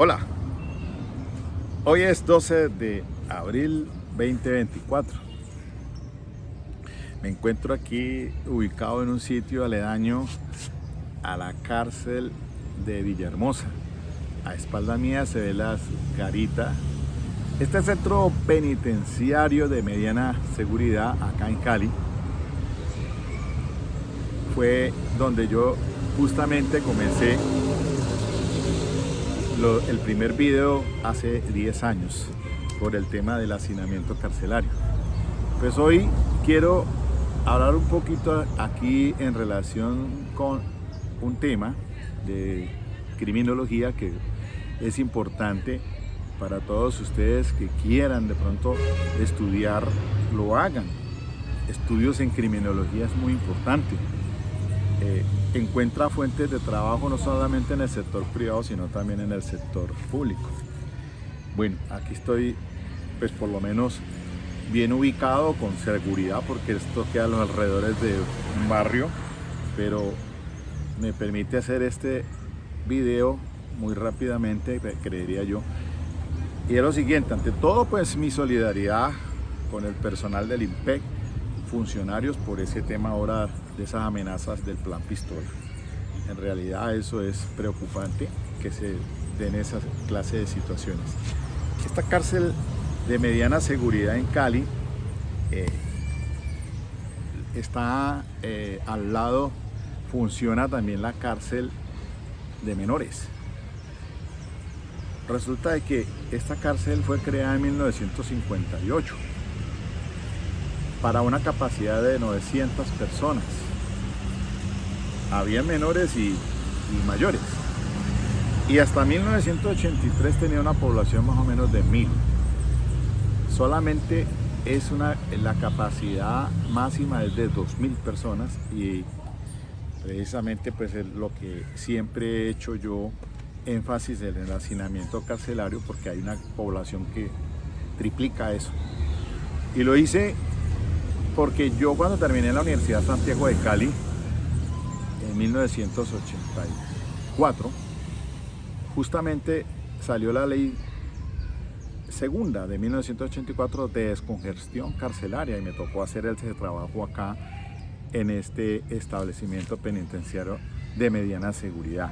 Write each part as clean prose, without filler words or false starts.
Hola, hoy es 12 de abril 2024. Me encuentro aquí ubicado en un sitio aledaño a la cárcel de Villahermosa. A espalda mía se ve las garitas. Este centro penitenciario de mediana seguridad acá en Cali fue donde yo justamente comencé el primer video hace 10 años por el tema del hacinamiento carcelario. Pues hoy quiero hablar un poquito aquí en relación con un tema de criminología que es importante para todos ustedes que quieran de pronto estudiar, lo hagan. Estudios en criminología es muy importante. Encuentra fuentes de trabajo no solamente en el sector privado, sino también en el sector público. Bueno, aquí estoy, pues por lo menos bien ubicado, con seguridad, porque esto queda a los alrededores de un barrio, pero me permite hacer este video muy rápidamente, creería yo. Y es lo siguiente, ante todo, pues mi solidaridad con el personal del IMPEC, funcionarios, por ese tema ahora de esas amenazas del plan pistola. En realidad eso es preocupante que se den esas clases de situaciones. Esta cárcel de mediana seguridad en Cali está al lado, funciona también la cárcel de menores. Resulta de que esta cárcel fue creada en 1958 para una capacidad de 900 personas. Había menores y mayores. Y hasta 1983 tenía una población más o menos de 1000. Solamente es la capacidad máxima es de 2000 personas, y precisamente pues es lo que siempre he hecho yo énfasis en el hacinamiento carcelario, porque hay una población que triplica eso. Y lo hice porque yo, cuando terminé la Universidad Santiago de Cali en 1984, justamente salió la ley segunda de 1984 de descongestión carcelaria, y me tocó hacer ese trabajo acá en este establecimiento penitenciario de mediana seguridad,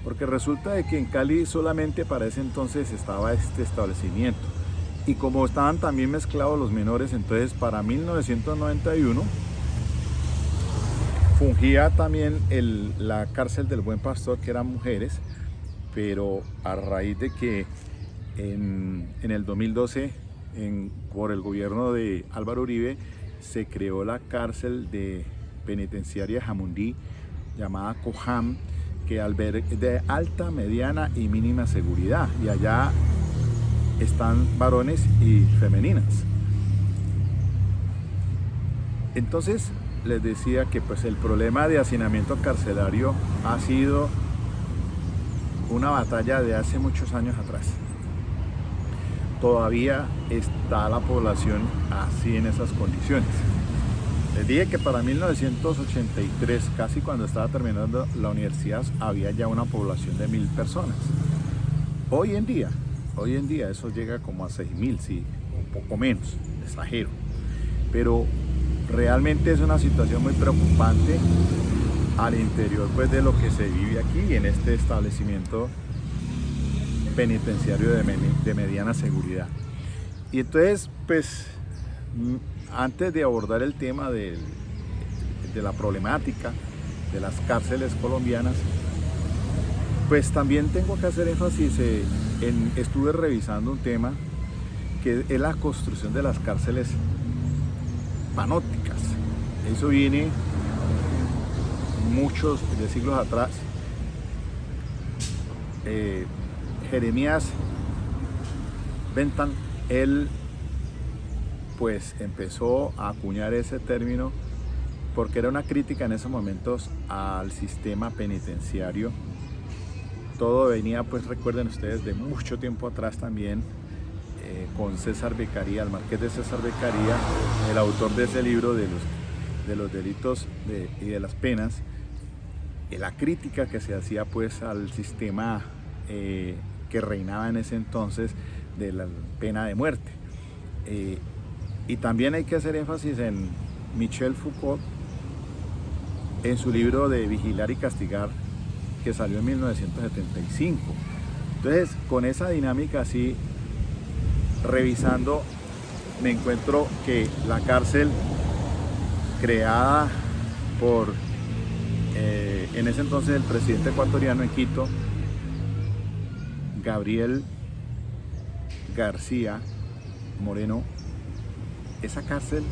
porque resulta de que en Cali solamente para ese entonces estaba este establecimiento, y como estaban también mezclados los menores, entonces para 1991 fungía también la cárcel del Buen Pastor, que eran mujeres, pero a raíz de que en el 2012, por el gobierno de Álvaro Uribe, se creó la cárcel penitenciaria Jamundí, llamada COJAM, que alberga de alta, mediana y mínima seguridad, y allá están varones y femeninas. Entonces les decía que pues el problema de hacinamiento carcelario ha sido una batalla de hace muchos años atrás. Todavía está la población así, en esas condiciones. Les dije que para 1983, casi cuando estaba terminando la universidad, había ya una población de 1000 personas. Hoy en día eso llega como a 6000, sí, un poco menos, exagero. Pero realmente es una situación muy preocupante al interior pues de lo que se vive aquí en este establecimiento penitenciario de mediana seguridad. Y entonces, pues, antes de abordar el tema de la problemática de las cárceles colombianas, pues también tengo que hacer énfasis estuve revisando un tema que es la construcción de las cárceles panópticas. Eso viene muchos de siglos atrás. Jeremías Bentham, él pues empezó a acuñar ese término porque era una crítica en esos momentos al sistema penitenciario. Todo venía, pues recuerden ustedes, de mucho tiempo atrás también, con César Beccaria, el marqués de César Beccaria, el autor de ese libro de los delitos y de las penas, la crítica que se hacía pues al sistema que reinaba en ese entonces de la pena de muerte. Y también hay que hacer énfasis en Michel Foucault, en su libro de Vigilar y Castigar, que salió en 1975. Entonces, con esa dinámica así, revisando, me encuentro que la cárcel creada por, en ese entonces, el presidente ecuatoriano en Quito, Gabriel García Moreno, esa cárcel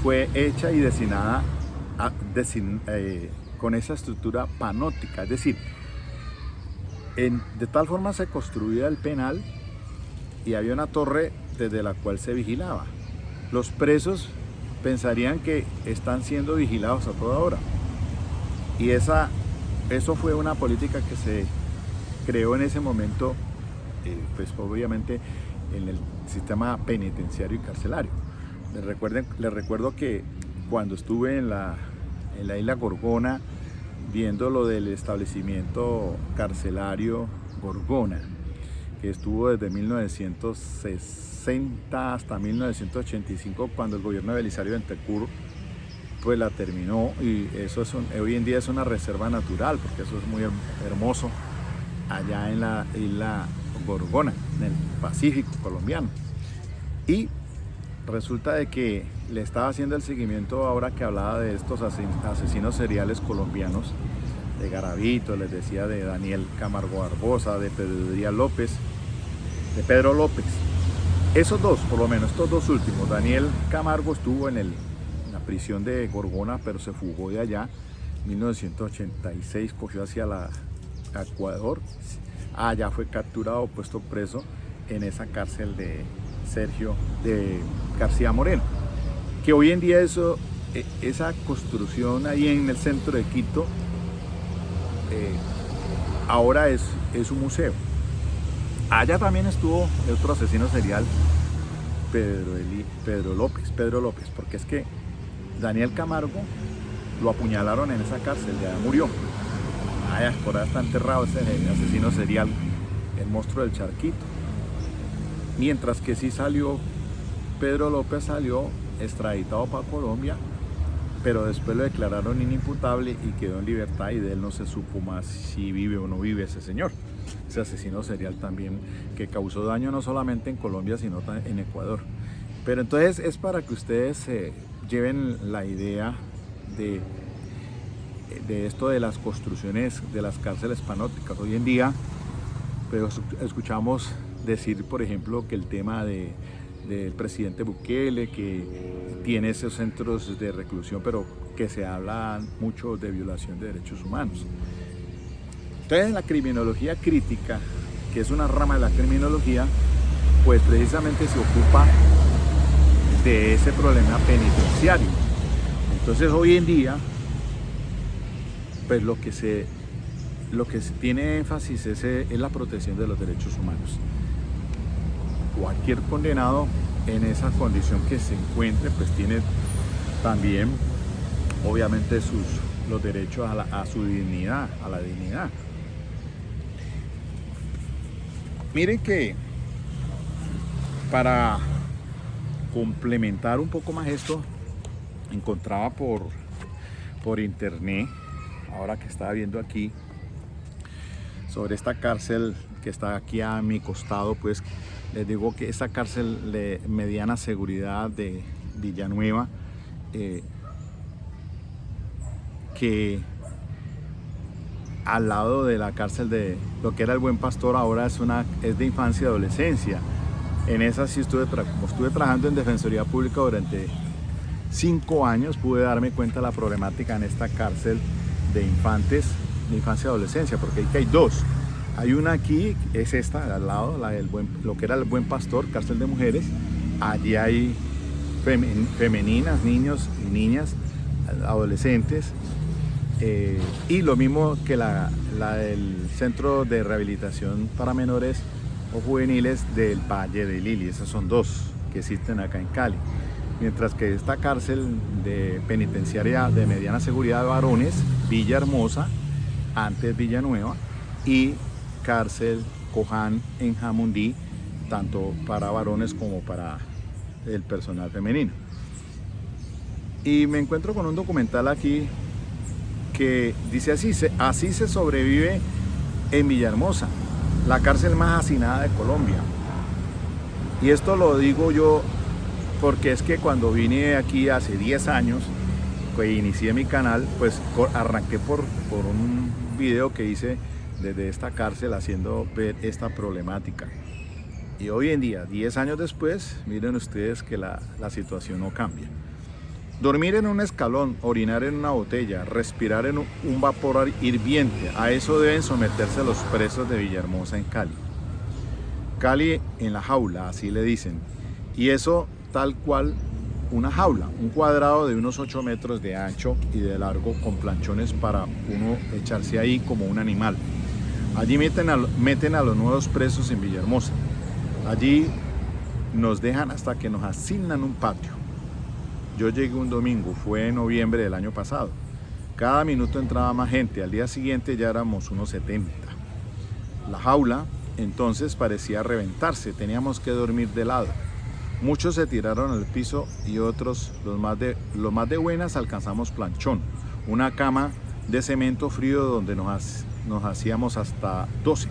fue hecha y destinada con esa estructura panóptica, es decir, de tal forma se construía el penal y había una torre desde la cual se vigilaba. Los presos pensarían que están siendo vigilados a toda hora, y eso fue una política que se creó en ese momento, pues obviamente en el sistema penitenciario y carcelario. Les recuerdo que cuando estuve en la isla Gorgona, viendo lo del establecimiento carcelario Gorgona, que estuvo desde 1960 hasta 1985, cuando el gobierno de Belisario Bentancur pues la terminó, y eso hoy en día es una reserva natural, porque eso es muy hermoso allá en la isla Gorgona, en el Pacífico colombiano. Y resulta de que le estaba haciendo el seguimiento ahora que hablaba de estos asesinos seriales colombianos, de Garavito, les decía, de Daniel Camargo Barbosa, de Pedro López. Esos dos, por lo menos, estos dos últimos. Daniel Camargo estuvo en la prisión de Gorgona, pero se fugó de allá. En 1986 cogió hacia Ecuador. Allá fue capturado, puesto preso en esa cárcel de García Moreno. Que hoy en día esa construcción ahí en el centro de Quito, ahora es un museo. Allá también estuvo otro asesino serial, Pedro López, porque es que Daniel Camargo lo apuñalaron en esa cárcel, ya murió. Allá por ahí está enterrado ese asesino serial, el monstruo del Charquito. Mientras que sí Pedro López salió extraditado para Colombia, pero después lo declararon inimputable y quedó en libertad, y de él no se supo más si vive o no vive ese señor. Ese asesino serial también, que causó daño no solamente en Colombia, sino en Ecuador. Pero entonces es para que ustedes se lleven la idea de esto de las construcciones de las cárceles panópticas. Hoy en día pero escuchamos decir, por ejemplo, que el tema del presidente Bukele, que tiene esos centros de reclusión, pero que se habla mucho de violación de derechos humanos. Entonces, en la criminología crítica, que es una rama de la criminología, pues precisamente se ocupa de ese problema penitenciario. Entonces, hoy en día, pues lo que se tiene énfasis es la protección de los derechos humanos. Cualquier condenado en esa condición que se encuentre, pues tiene también, obviamente, los derechos a su dignidad, a la dignidad. Miren que para complementar un poco más esto, encontraba por internet, ahora que estaba viendo aquí, sobre esta cárcel que está aquí a mi costado, pues les digo que esta cárcel de mediana seguridad de Villanueva, que al lado de la cárcel de lo que era el Buen Pastor, ahora es de infancia y adolescencia. En esa sí como estuve trabajando en Defensoría Pública durante 5 años, pude darme cuenta de la problemática en esta cárcel de infancia y adolescencia, porque hay dos. Hay una aquí, es esta, al lado, lo que era el Buen Pastor, cárcel de mujeres. Allí hay femeninas, niños y niñas, adolescentes. Y lo mismo que la del Centro de Rehabilitación para Menores o Juveniles del Valle de Lili. Esas son dos que existen acá en Cali. Mientras que esta cárcel penitenciaria de mediana seguridad de varones, Villahermosa, antes Villanueva, y cárcel Coján en Jamundí, tanto para varones como para el personal femenino. Y me encuentro con un documental aquí que dice así se sobrevive en Villahermosa, la cárcel más hacinada de Colombia. Y esto lo digo yo porque es que cuando vine aquí hace 10 años, que inicié mi canal, pues arranqué por un video que hice desde esta cárcel haciendo ver esta problemática. Y hoy en día, 10 años después, miren ustedes que la situación no cambia. Dormir en un escalón, orinar en una botella, respirar en un vapor hirviente, a eso deben someterse los presos de Villahermosa en Cali. Cali en la jaula, así le dicen. Y eso tal cual una jaula, un cuadrado de unos 8 metros de ancho y de largo con planchones para uno echarse ahí como un animal. Allí meten a los nuevos presos en Villahermosa. Allí nos dejan hasta que nos asignan un patio. Yo llegué un domingo, fue en noviembre del año pasado. Cada minuto entraba más gente, al día siguiente ya éramos unos 70. La jaula entonces parecía reventarse, teníamos que dormir de lado. Muchos se tiraron al piso y otros, los más de buenas, alcanzamos planchón, una cama de cemento frío donde nos hacíamos hasta 12.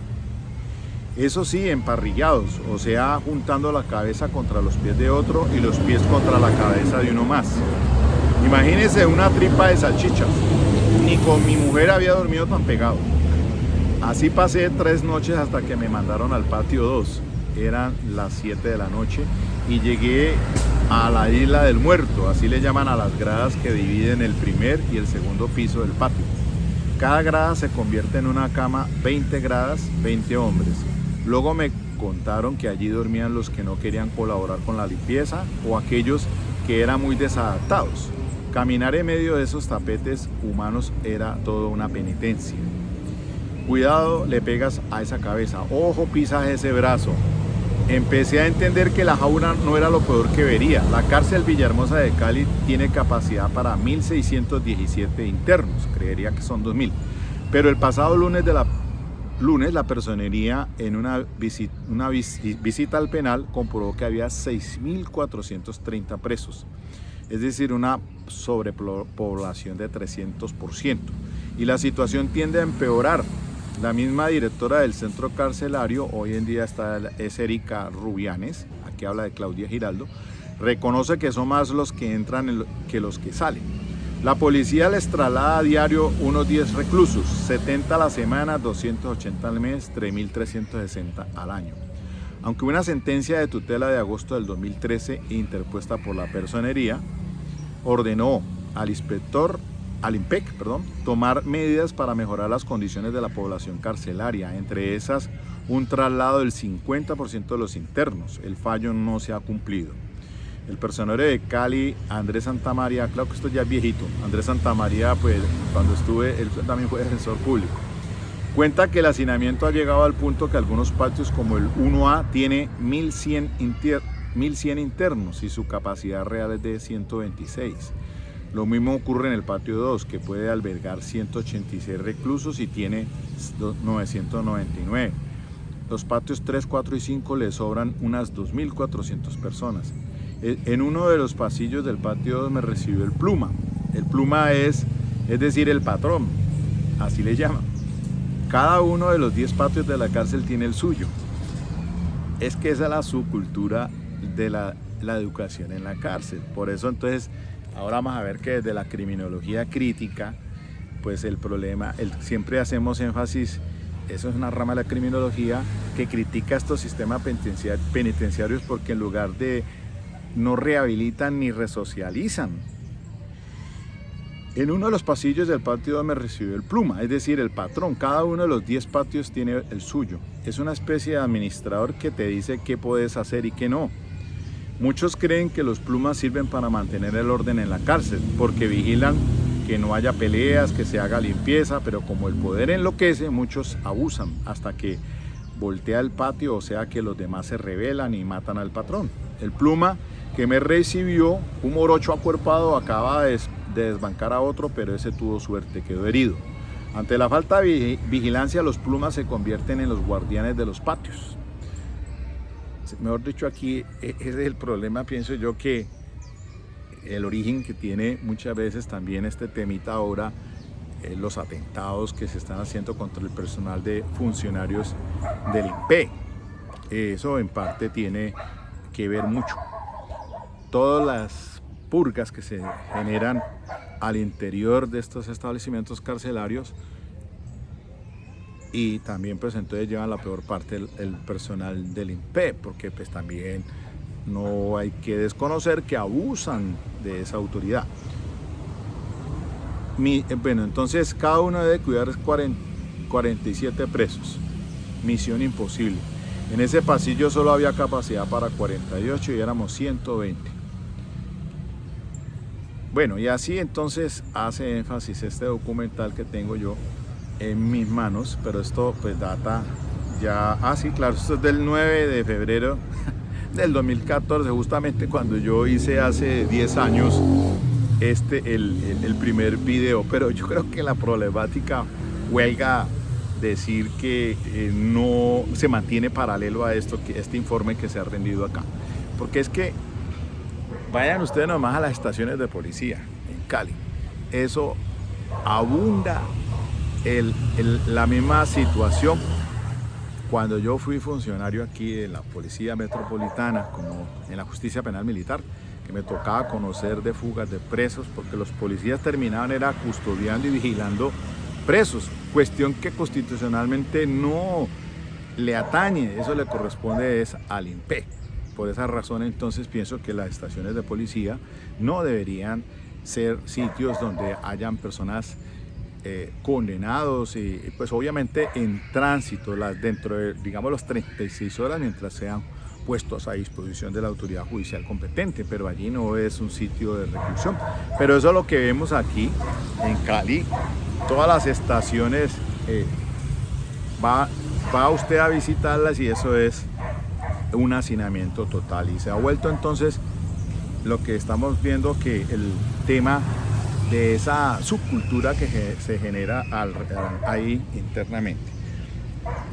Eso sí, emparrillados, o sea, juntando la cabeza contra los pies de otro y los pies contra la cabeza de uno más. Imagínense una tripa de salchichas. Ni con mi mujer había dormido tan pegado. Así pasé 3 noches hasta que me mandaron al patio 2. Eran las 7 de la noche y llegué a la Isla del Muerto, así le llaman a las gradas que dividen el primer y el segundo piso del patio. Cada grada se convierte en una cama, 20 gradas, 20 hombres. Luego me contaron que allí dormían los que no querían colaborar con la limpieza o aquellos que eran muy desadaptados. Caminar en medio de esos tapetes humanos era toda una penitencia. Cuidado, le pegas a esa cabeza. Ojo, pisas ese brazo. Empecé a entender que la jaula no era lo peor que vería. La cárcel Villahermosa de Cali tiene capacidad para 1.617 internos. Creería que son 2.000. Pero el pasado lunes la personería en una visita al penal comprobó que había 6.430 presos, es decir, una sobrepoblación de 300%. Y la situación tiende a empeorar. La misma directora del centro carcelario, hoy en día es Erika Rubianes, aquí habla de Claudia Giraldo, reconoce que son más los que entran que los que salen. La policía les traslada a diario unos 10 reclusos, 70 a la semana, 280 al mes, 3.360 al año. Aunque una sentencia de tutela de agosto del 2013 interpuesta por la personería ordenó al IMPEC, tomar medidas para mejorar las condiciones de la población carcelaria, entre esas un traslado del 50% de los internos. El fallo no se ha cumplido. El personero de Cali, Andrés Santamaría, claro que esto ya es viejito, Andrés Santamaría, pues cuando estuve, él también fue defensor público, cuenta que el hacinamiento ha llegado al punto que algunos patios como el 1A tiene 1.100 internos y su capacidad real es de 126. Lo mismo ocurre en el patio 2, que puede albergar 186 reclusos y tiene 999. Los patios 3, 4 y 5 le sobran unas 2.400 personas. En uno de los pasillos del patio 2 me recibió el pluma. El pluma es decir, el patrón, así le llaman. Cada uno de los 10 patios de la cárcel tiene el suyo. Es que esa es la subcultura de la educación en la cárcel. Por eso entonces, ahora vamos a ver que desde la criminología crítica, pues el problema, siempre hacemos énfasis, eso es una rama de la criminología que critica estos sistemas penitenciarios porque en lugar de no rehabilitan ni resocializan. En uno de los pasillos del patio 2 me recibió el pluma, es decir, el patrón. Cada uno de los 10 patios tiene el suyo. Es una especie de administrador que te dice qué puedes hacer y qué no. Muchos creen que los plumas sirven para mantener el orden en la cárcel, porque vigilan que no haya peleas, que se haga limpieza, pero como el poder enloquece, muchos abusan hasta que voltea el patio, o sea que los demás se rebelan y matan al patrón. El pluma que me recibió, un morocho acuerpado, acaba de desbancar a otro, pero ese tuvo suerte, quedó herido. Ante la falta de vigilancia, los plumas se convierten en los guardianes de los patios. Mejor dicho, aquí ese es el problema, pienso yo, que el origen que tiene muchas veces también este temita ahora, los atentados que se están haciendo contra el personal de funcionarios del INPE. Eso en parte tiene que ver mucho. Todas las purgas que se generan al interior de estos establecimientos carcelarios, y también pues entonces llevan la peor parte el personal del INPE, porque pues también no hay que desconocer que abusan de esa autoridad. Bueno, entonces cada uno debe cuidar 47 presos, misión imposible. En ese pasillo solo había capacidad para 48 y éramos 120. Bueno, y así entonces hace énfasis este documental que tengo yo en mis manos, pero esto pues data ya, sí, claro, esto es del 9 de febrero del 2014, justamente cuando yo hice hace 10 años el primer video, pero yo creo que la problemática huelga decir que no se mantiene paralelo a esto, que este informe que se ha rendido acá, porque es que vayan ustedes nomás a las estaciones de policía en Cali, eso abunda la misma situación. Cuando yo fui funcionario aquí de la Policía Metropolitana, como en la Justicia Penal Militar, que me tocaba conocer de fugas de presos, porque los policías terminaban era custodiando y vigilando presos, cuestión que constitucionalmente no le atañe, eso le corresponde es al INPE. Por esa razón entonces pienso que las estaciones de policía no deberían ser sitios donde hayan personas condenados y pues obviamente en tránsito dentro de, digamos, las 36 horas mientras sean puestos a disposición de la autoridad judicial competente, pero allí no es un sitio de reclusión. Pero eso es lo que vemos aquí en Cali, todas las estaciones, va usted a visitarlas y eso es un hacinamiento total, y se ha vuelto entonces lo que estamos viendo, que el tema de esa subcultura que se genera ahí internamente.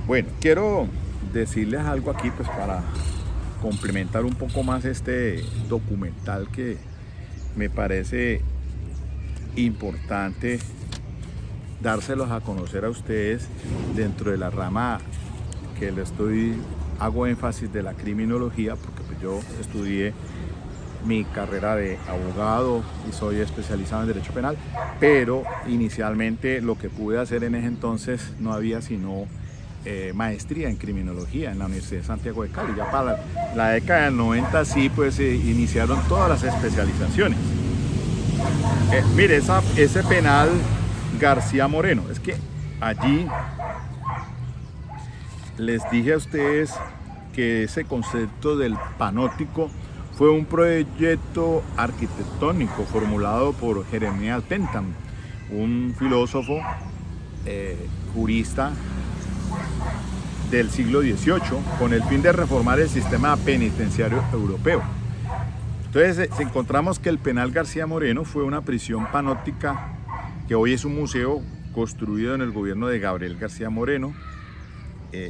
Bueno, quiero decirles algo aquí pues para complementar un poco más este documental que me parece importante dárselos a conocer a ustedes dentro de la rama que hago énfasis de la criminología, porque pues yo estudié mi carrera de abogado y soy especializado en derecho penal, pero inicialmente lo que pude hacer en ese entonces no había sino maestría en criminología en la Universidad de Santiago de Cali. Ya para la década del 90 sí, pues iniciaron todas las especializaciones. Mire, ese penal García Moreno, es que allí les dije a ustedes que ese concepto del panóptico fue un proyecto arquitectónico formulado por Jeremías Bentham, un filósofo jurista del siglo XVIII, con el fin de reformar el sistema penitenciario europeo. Entonces encontramos que el penal García Moreno fue una prisión panóptica que hoy es un museo construido en el gobierno de Gabriel García Moreno.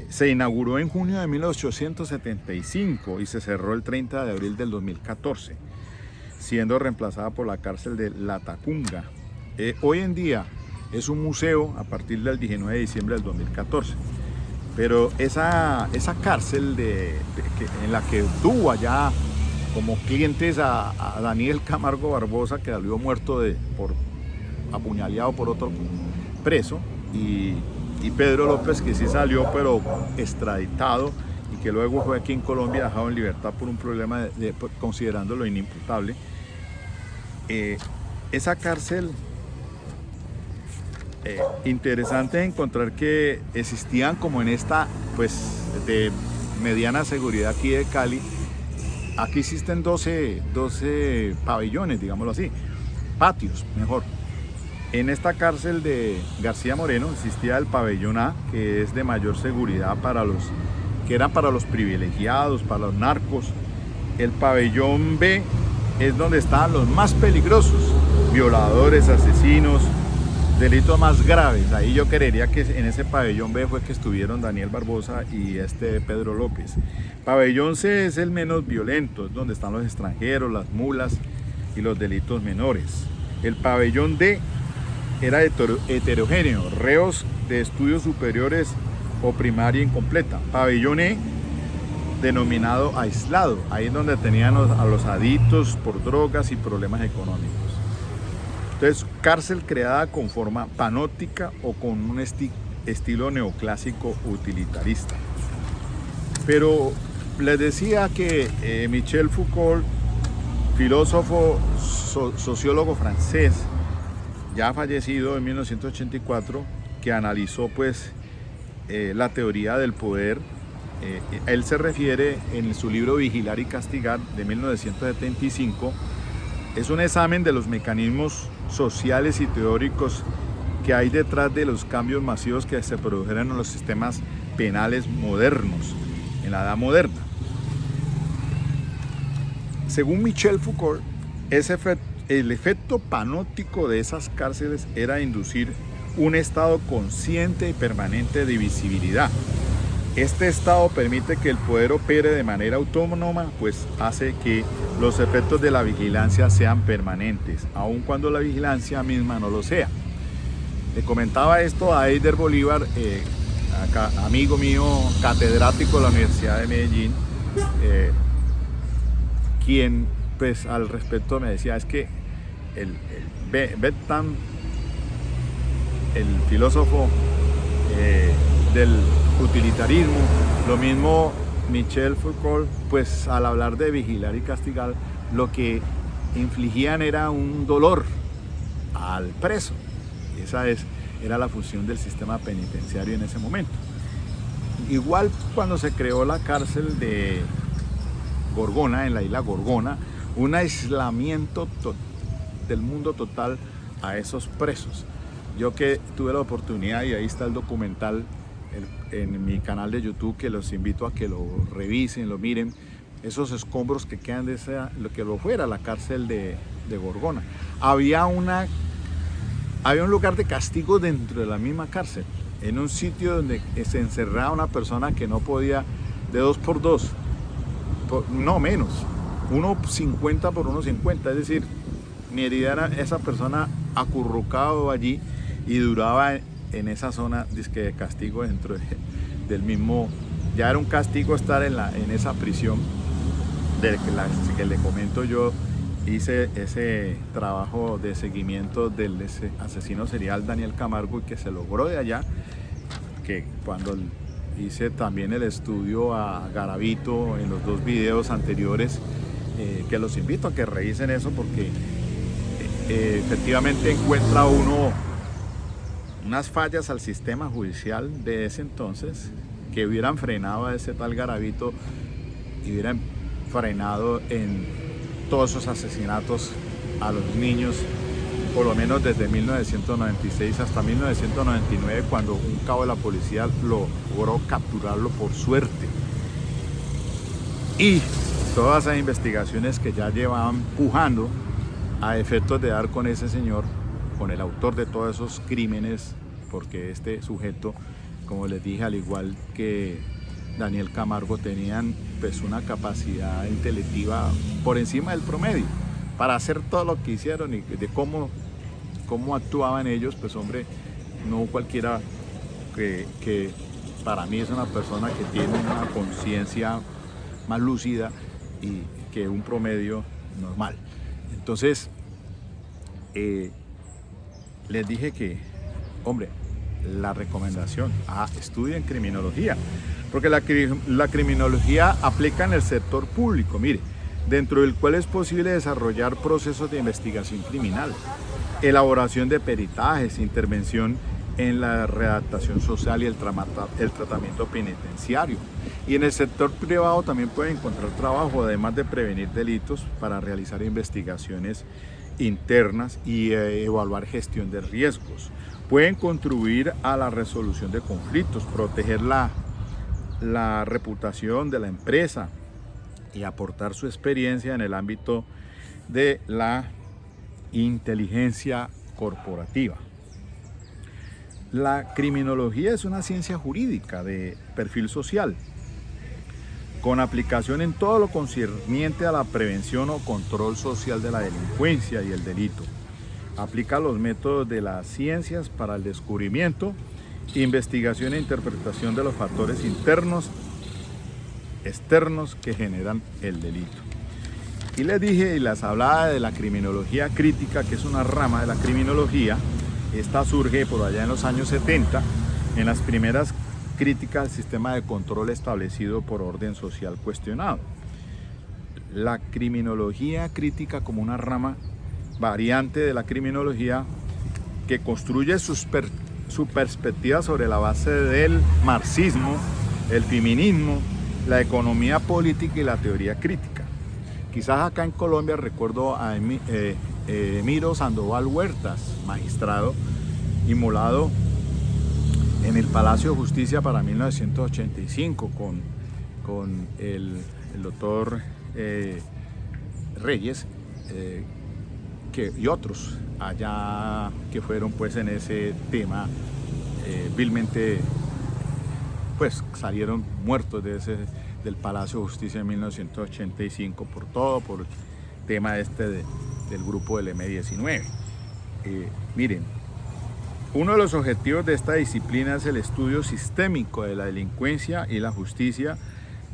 Se inauguró en junio de 1875 y se cerró el 30 de abril del 2014, siendo reemplazada por la cárcel de Latacunga. Hoy en día es un museo a partir del 19 de diciembre del 2014, pero esa cárcel en la que tuvo allá como clientes a Daniel Camargo Barbosa, que salió muerto apuñaleado por otro preso, y Pedro López, que sí salió pero extraditado y que luego fue aquí en Colombia dejado en libertad por un problema considerándolo inimputable. Esa cárcel, interesante encontrar que existían como en esta pues de mediana seguridad aquí de Cali. Aquí existen 12 pabellones, digámoslo así, patios mejor. En esta cárcel de García Moreno existía el pabellón A, que es de mayor seguridad que era para los privilegiados, para los narcos. El pabellón B es donde estaban los más peligrosos, violadores, asesinos, delitos más graves. Ahí yo creería que en ese pabellón B fue que estuvieron Daniel Barbosa y Pedro López. Pabellón C es el menos violento, es donde están los extranjeros, las mulas y los delitos menores. El pabellón D era heterogéneo, reos de estudios superiores o primaria incompleta. Pabellón E, denominado aislado, ahí es donde tenían a los adictos por drogas y problemas económicos. Entonces, cárcel creada con forma panóptica o con un estilo neoclásico utilitarista. Pero les decía que Michel Foucault, filósofo, sociólogo francés, ya fallecido en 1984, que analizó pues la teoría del poder, él se refiere en su libro Vigilar y Castigar de 1975, es un examen de los mecanismos sociales y teóricos que hay detrás de los cambios masivos que se produjeron en los sistemas penales modernos, en la edad moderna. Según Michel Foucault, el efecto panóptico de esas cárceles era inducir un estado consciente y permanente de visibilidad. Este estado permite que el poder opere de manera autónoma, pues hace que los efectos de la vigilancia sean permanentes, aun cuando la vigilancia misma no lo sea. Le comentaba esto a Eider Bolívar, amigo mío, catedrático de la Universidad de Medellín, quien pues al respecto me decía, es que el Bentham, el filósofo del utilitarismo, lo mismo Michel Foucault, pues al hablar de vigilar y castigar, lo que infligían era un dolor al preso. Esa era la función del sistema penitenciario en ese momento. Igual cuando se creó la cárcel de Gorgona, en la isla Gorgona, un aislamiento del mundo total a esos presos. Yo que tuve la oportunidad, y ahí está el documental en mi canal de YouTube, que los invito a que lo revisen, lo miren, esos escombros que quedan de lo que lo fuera la cárcel de Gorgona. Había un lugar de castigo dentro de la misma cárcel, en un sitio donde se encerraba una persona que no podía, de 2x2, no menos, 1,50 por 1,50, es decir, mi herida era esa persona acurrucado allí y duraba en esa zona de castigo dentro del mismo. Ya era un castigo estar en esa prisión de que le comento. Yo hice ese trabajo de seguimiento del asesino serial Daniel Camargo, y que se logró de allá, que cuando hice también el estudio a Garavito en los 2 videos anteriores, que los invito a que revisen eso, porque efectivamente encuentra uno unas fallas al sistema judicial de ese entonces que hubieran frenado a ese tal Garavito y hubieran frenado en todos esos asesinatos a los niños, por lo menos desde 1996 hasta 1999, cuando un cabo de la policía logró capturarlo por suerte. Y todas esas investigaciones que ya llevaban pujando a efectos de dar con ese señor, con el autor de todos esos crímenes, porque este sujeto, como les dije, al igual que Daniel Camargo, tenían pues una capacidad intelectiva por encima del promedio para hacer todo lo que hicieron, y de cómo actuaban ellos, pues hombre, no cualquiera, que para mí es una persona que tiene una conciencia más lúcida y que un promedio normal. Entonces, les dije que, hombre, la recomendación, estudien criminología, porque la criminología aplica en el sector público, mire, dentro del cual es posible desarrollar procesos de investigación criminal, elaboración de peritajes, intervención en la readaptación social y el tratamiento penitenciario. Y en el sector privado también pueden encontrar trabajo, además de prevenir delitos, para realizar investigaciones internas y evaluar gestión de riesgos. Pueden contribuir a la resolución de conflictos, proteger la reputación de la empresa y aportar su experiencia en el ámbito de la inteligencia corporativa. La criminología es una ciencia jurídica de perfil social, con aplicación en todo lo concerniente a la prevención o control social de la delincuencia y el delito. Aplica los métodos de las ciencias para el descubrimiento, investigación e interpretación de los factores internos, externos que generan el delito. Y les dije y les hablaba de la criminología crítica, que es una rama de la criminología. Esta surge por allá en los años 70, en las primeras críticas al sistema de control establecido por orden social cuestionado. La criminología crítica como una rama variante de la criminología que construye su perspectiva sobre la base del marxismo, el feminismo, la economía política y la teoría crítica. Quizás acá en Colombia recuerdo a Emiro Sandoval Huertas, magistrado inmolado en el Palacio de Justicia para 1985 con el doctor Reyes y otros allá que fueron pues en ese tema vilmente pues salieron muertos del Palacio de Justicia en 1985 por el tema del grupo del M-19. Miren, uno de los objetivos de esta disciplina es el estudio sistémico de la delincuencia y la justicia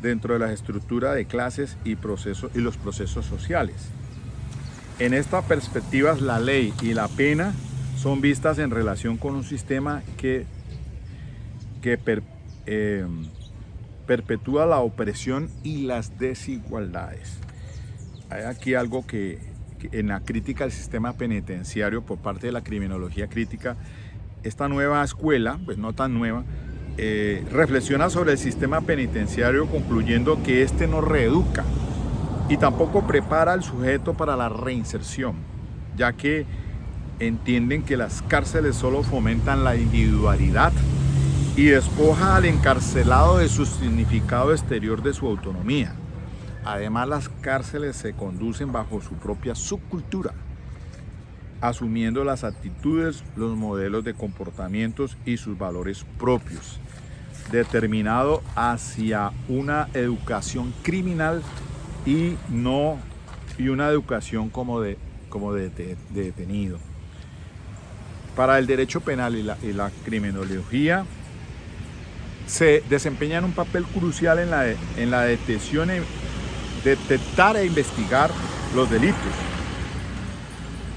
dentro de las estructuras de clases y los procesos sociales. En esta perspectiva, la ley y la pena son vistas en relación con un sistema que perpetúa la opresión y las desigualdades. Hay aquí algo que en la crítica al sistema penitenciario por parte de la criminología crítica, esta nueva escuela, pues no tan nueva, reflexiona sobre el sistema penitenciario concluyendo que este no reeduca y tampoco prepara al sujeto para la reinserción, ya que entienden que las cárceles solo fomentan la individualidad y despoja al encarcelado de su significado exterior de su autonomía. Además, las cárceles se conducen bajo su propia subcultura, asumiendo las actitudes, los modelos de comportamientos y sus valores propios, determinado hacia una educación criminal y una educación como de detenido. Para el derecho penal y la criminología se desempeñan un papel crucial en la detección, detectar e investigar los delitos.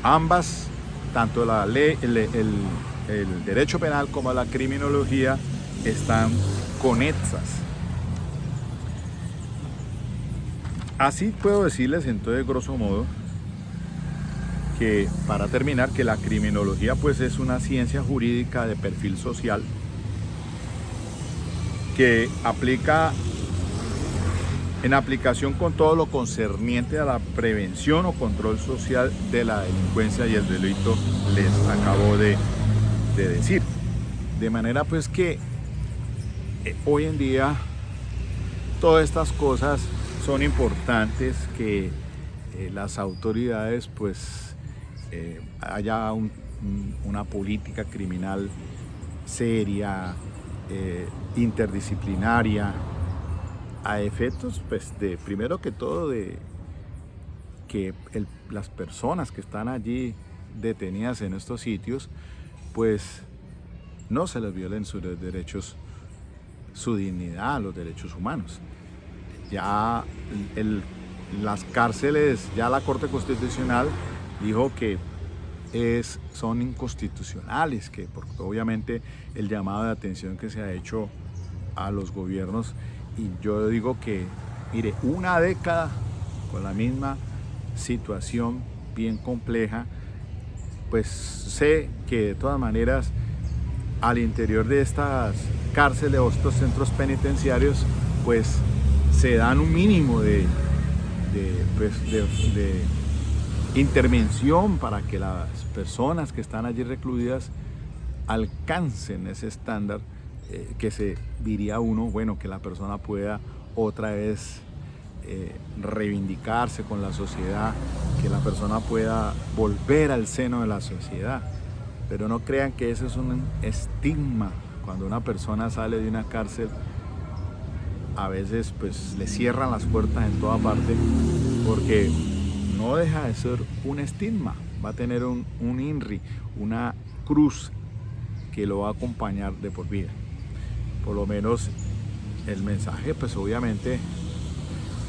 Ambas, tanto la ley, el derecho penal como la criminología, están conexas. Así puedo decirles entonces, grosso modo, que para terminar, que la criminología pues es una ciencia jurídica de perfil social que aplica en aplicación con todo lo concerniente a la prevención o control social de la delincuencia y el delito, les acabo de decir. De manera pues que hoy en día todas estas cosas son importantes, que las autoridades pues haya una política criminal seria, interdisciplinaria, a efectos pues primero que todo de que las personas que están allí detenidas en estos sitios pues no se les violen sus derechos, su dignidad, los derechos humanos. Ya las cárceles, ya la Corte Constitucional dijo que son inconstitucionales, porque obviamente el llamado de atención que se ha hecho a los gobiernos, y yo digo que, mire, una década con la misma situación bien compleja, pues sé que de todas maneras al interior de estas cárceles o estos centros penitenciarios pues se dan un mínimo de intervención para que las personas que están allí recluidas alcancen ese estándar que se diría uno, bueno, que la persona pueda otra vez reivindicarse con la sociedad, que la persona pueda volver al seno de la sociedad. pero no crean que eso es un estigma. Cuando una persona sale de una cárcel, a veces pues le cierran las puertas en toda parte, porque no deja de ser un estigma. Va a tener un INRI, una cruz que lo va a acompañar de por vida. Por lo menos el mensaje, pues obviamente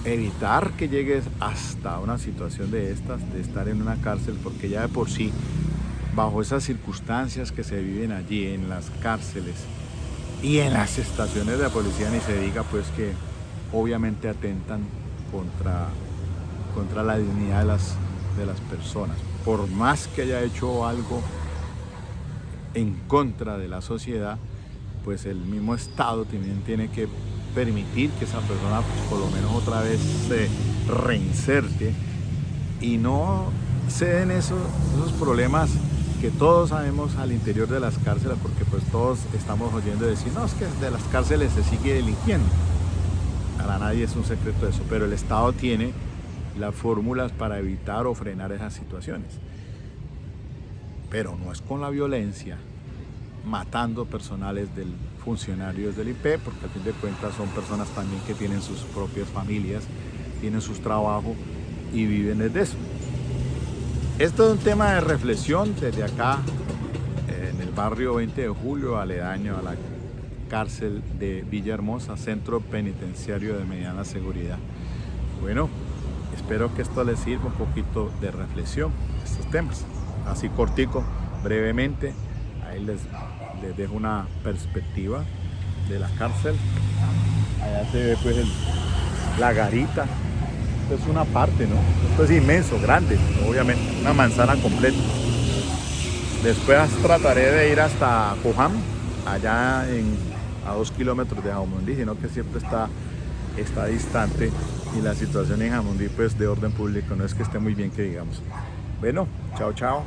evitar que llegues hasta una situación de estas, de estar en una cárcel, porque ya de por sí, bajo esas circunstancias que se viven allí en las cárceles y en las estaciones de la policía, ni se diga, pues que obviamente atentan contra la dignidad de las personas. Por más que haya hecho algo en contra de la sociedad, pues el mismo Estado también tiene que permitir que esa persona por lo menos otra vez se reinserte y no se den esos problemas que todos sabemos al interior de las cárceles, porque pues todos estamos oyendo decir, no, es que de las cárceles se sigue delinquiendo. Para nadie es un secreto eso, pero el Estado tiene las fórmulas para evitar o frenar esas situaciones. Pero no es con la violencia, matando personales del funcionarios del IP, porque al fin de cuentas son personas también que tienen sus propias familias, tienen sus trabajos y viven desde eso. Esto es un tema de reflexión desde acá, en el barrio 20 de Julio, aledaño a la cárcel de Villahermosa, centro penitenciario de mediana seguridad. Bueno, espero que esto les sirva un poquito de reflexión, estos temas, así cortico, brevemente. Ahí les dejo una perspectiva de la cárcel. Allá se ve pues la garita. Esto es una parte, ¿no? Esto es inmenso, grande, obviamente, una manzana completa. Después trataré de ir hasta Cojam, allá a 2 kilómetros de Jamundí, sino que siempre está distante, y la situación en Jamundí pues de orden público no es que esté muy bien, que digamos. Bueno, chao, chao.